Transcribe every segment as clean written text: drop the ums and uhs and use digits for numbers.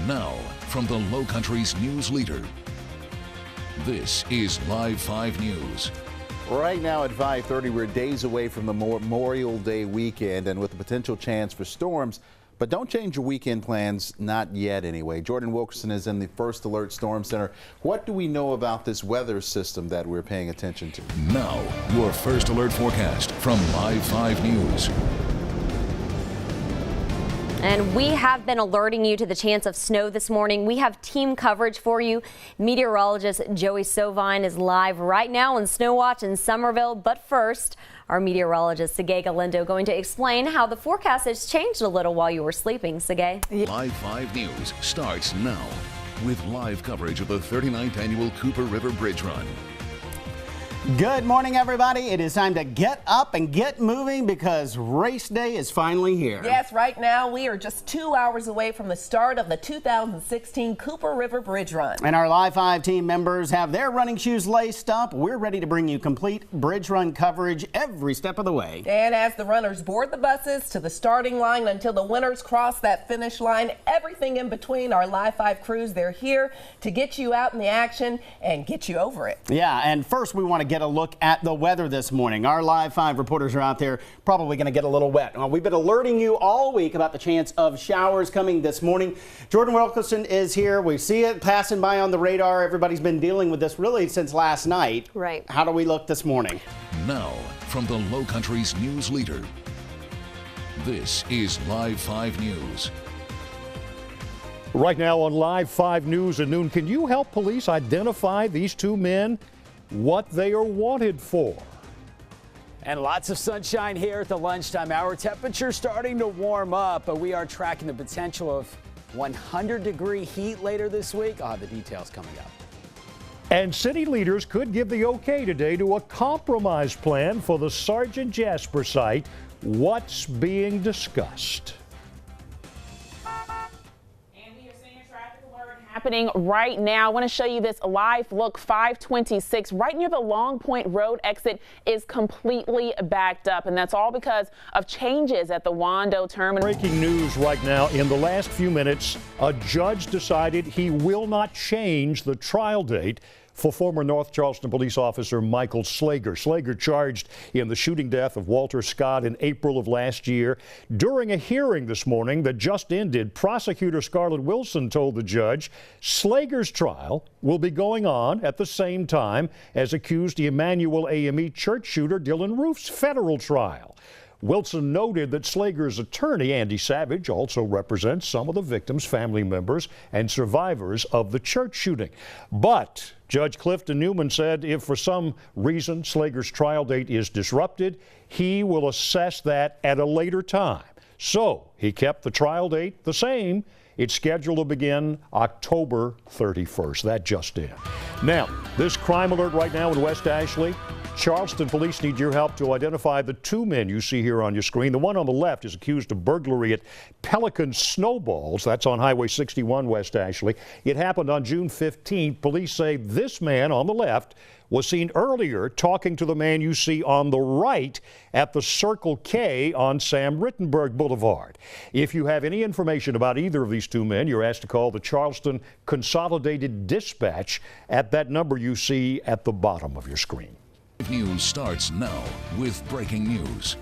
Now, from the Low Country's news leader, this is Live 5 News. Right now at 5:30, we're days away from the Memorial Day weekend and with a potential chance for storms. But don't change your weekend plans, not yet anyway. Jordan Wilkerson is in the First Alert Storm Center. What do we know about this weather system that we're paying attention to? Now, your First Alert forecast from Live 5 News. And we have been alerting you to the chance of snow this morning. We have team coverage for you. Meteorologist Joey Sovine is live right now on Snow Watch in Somerville. But first, our meteorologist Sergey Galindo going to explain how the forecast has changed a little while you were sleeping. Sergey? Live 5 News starts now with live coverage of the 39th annual Cooper River Bridge Run. Good morning, everybody. It is time to get up and get moving because race day is finally here. Yes, right now we are just 2 hours away from the start of the 2016 Cooper River Bridge Run. And our Live 5 team members have their running shoes laced up. We're ready to bring you complete Bridge Run coverage every step of the way. And as the runners board the buses to the starting line until the winners cross that finish line, everything in between, our Live 5 crews, they're here to get you out in the action and get you over it. Yeah, and first we want to get a look at the weather this morning. Our Live 5 reporters are out there probably going to get a little wet. We've been alerting you all week about the chance of showers coming this morning. Jordan Wilkerson is here. We see it passing by on the radar. Everybody's been dealing with this really since last night. Right. How do we look this morning? Now, from the Low Country's news leader, this is Live 5 News. Right now on Live 5 News at noon, can you help police identify these two men, what they are wanted for? And lots of sunshine here at the lunchtime hour. Temperature starting to warm up, but we are tracking the potential of 100-degree heat later this week. I'll have the details coming up. And city leaders could give the okay today to a compromise plan for the Sergeant Jasper site. What's being discussed? Happening right now. I want to show you this live look. 526 right near the Long Point Road exit is completely backed up, and that's all because of changes at the Wando terminal. Breaking news right now. In the last few minutes, a judge decided he will not change the trial date for former North Charleston police officer Michael Slager. Slager charged in the shooting death of Walter Scott in April of last year. During a hearing this morning that just ended, prosecutor Scarlett Wilson told the judge Slager's trial will be going on at the same time as accused Emmanuel AME church shooter Dylan Roof's federal trial. Wilson noted that Slager's attorney, Andy Savage, also represents some of the victims' family members and survivors of the church shooting. But Judge Clifton Newman said if for some reason Slager's trial date is disrupted, he will assess that at a later time. So he kept the trial date the same. It's scheduled to begin October 31st. That just in. Now, this crime alert right now in West Ashley. Charleston police need your help to identify the two men you see here on your screen. The one on the left is accused of burglary at Pelican Snowballs. That's on Highway 61, West Ashley. It happened on June 15th. Police say this man on the left was seen earlier talking to the man you see on the right at the Circle K on Sam Rittenberg Boulevard. If you have any information about either of these two men, you're asked to call the Charleston Consolidated Dispatch at that number you see at the bottom of your screen. News starts now with breaking news.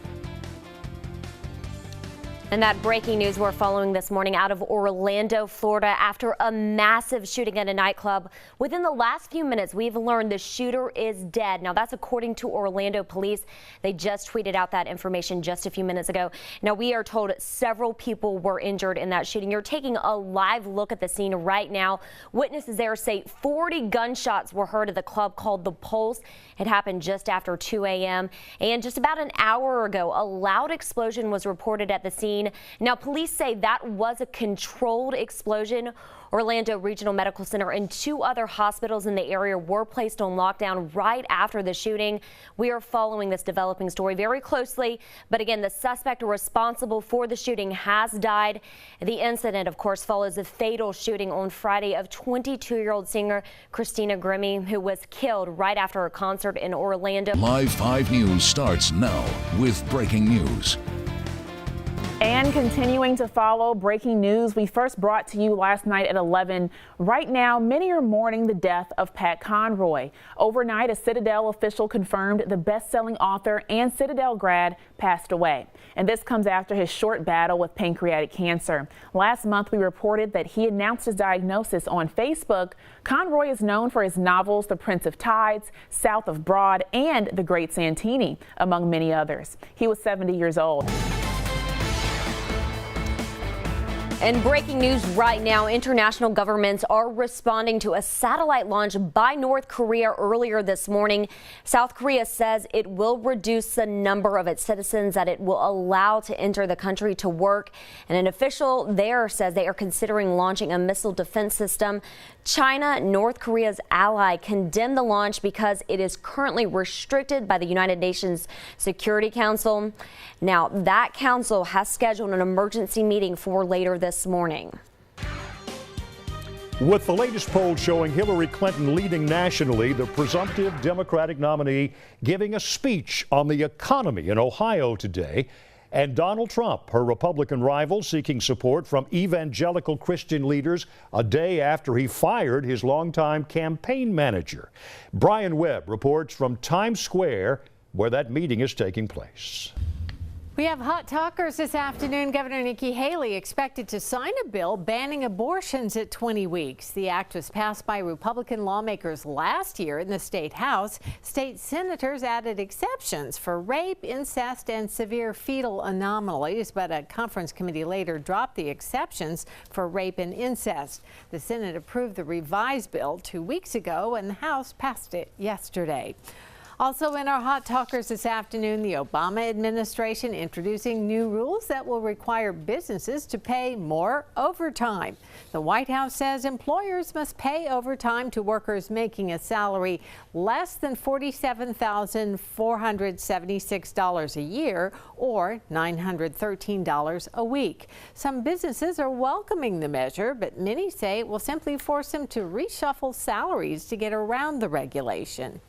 And that breaking news we're following this morning out of Orlando, Florida, after a massive shooting at a nightclub. Within the last few minutes, we've learned the shooter is dead. Now, that's according to Orlando police. They just tweeted out that information just a few minutes ago. Now, we are told several people were injured in that shooting. You're taking a live look at the scene right now. Witnesses there say 40 gunshots were heard at the club called The Pulse. It happened just after 2 a.m. And just about an hour ago, a loud explosion was reported at the scene. Now, police say that was a controlled explosion. Orlando Regional Medical Center and 2 other hospitals in the area were placed on lockdown right after the shooting. We are following this developing story very closely. But again, the suspect responsible for the shooting has died. The incident, of course, follows a fatal shooting on Friday of 22-year-old singer Christina Grimmie, who was killed right after a concert in Orlando. Live 5 News starts now with breaking news. And continuing to follow breaking news we first brought to you last night at 11. Right now, many are mourning the death of Pat Conroy. Overnight, a Citadel official confirmed the best-selling author and Citadel grad passed away. And this comes after his short battle with pancreatic cancer. Last month, we reported that he announced his diagnosis on Facebook. Conroy is known for his novels The Prince of Tides, South of Broad, and The Great Santini, among many others. He was 70 years old. And breaking news right now, international governments are responding to a satellite launch by North Korea earlier this morning. South Korea says it will reduce the number of its citizens that it will allow to enter the country to work. And an official there says they are considering launching a missile defense system. China, North Korea's ally, condemned the launch because it is currently restricted by the United Nations Security Council. Now, that council has scheduled an emergency meeting for later this morning. With the latest poll showing Hillary Clinton leading nationally, the presumptive Democratic nominee giving a speech on the economy in Ohio today, and Donald Trump, her Republican rival, seeking support from evangelical Christian leaders a day after he fired his longtime campaign manager. Brian Webb reports from Times Square, where that meeting is taking place. We have Hot Talkers this afternoon. Governor Nikki Haley expected to sign a bill banning abortions at 20 weeks. The act was passed by Republican lawmakers last year in the state house. State senators added exceptions for rape, incest, and severe fetal anomalies, but a conference committee later dropped the exceptions for rape and incest. The Senate approved the revised bill 2 weeks ago, and the House passed it yesterday. Also in our Hot Talkers this afternoon, the Obama administration introducing new rules that will require businesses to pay more overtime. The White House says employers must pay overtime to workers making a salary less than $47,476 a year or $913 a week. Some businesses are welcoming the measure, but many say it will simply force them to reshuffle salaries to get around the regulation.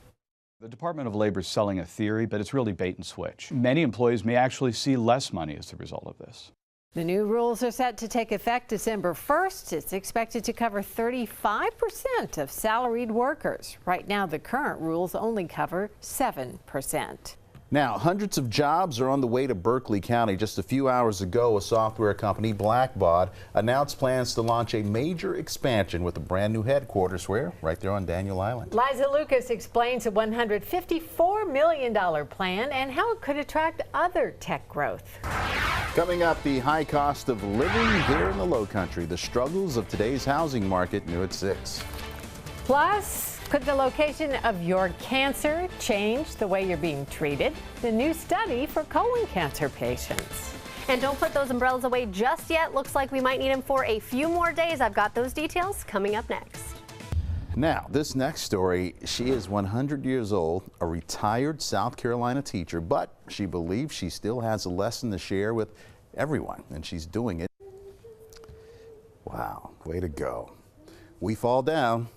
The Department of Labor is selling a theory, but it's really bait and switch. Many employees may actually see less money as a result of this. The new rules are set to take effect December 1st. It's expected to cover 35% of salaried workers. Right now, the current rules only cover 7%. Now, hundreds of jobs are on the way to Berkeley County. Just a few hours ago, a software company, Blackbaud, announced plans to launch a major expansion with a brand new headquarters where? Right there on Daniel Island. Liza Lucas explains a $154 million plan and how it could attract other tech growth. Coming up, the high cost of living here in the Lowcountry, the struggles of today's housing market, new at 6. Plus, could the location of your cancer change the way you're being treated? The new study for colon cancer patients. And don't put those umbrellas away just yet. Looks like we might need them for a few more days. I've got those details coming up next. Now, this next story, she is 100 years old, a retired South Carolina teacher, but she believes she still has a lesson to share with everyone, and she's doing it. Wow, way to go. We fall down,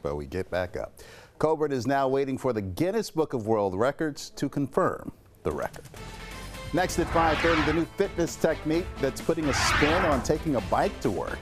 but we get back up. Coburn is now waiting for the Guinness Book of World Records to confirm the record. Next at 5:30, the new fitness technique that's putting a spin on taking a bike to work.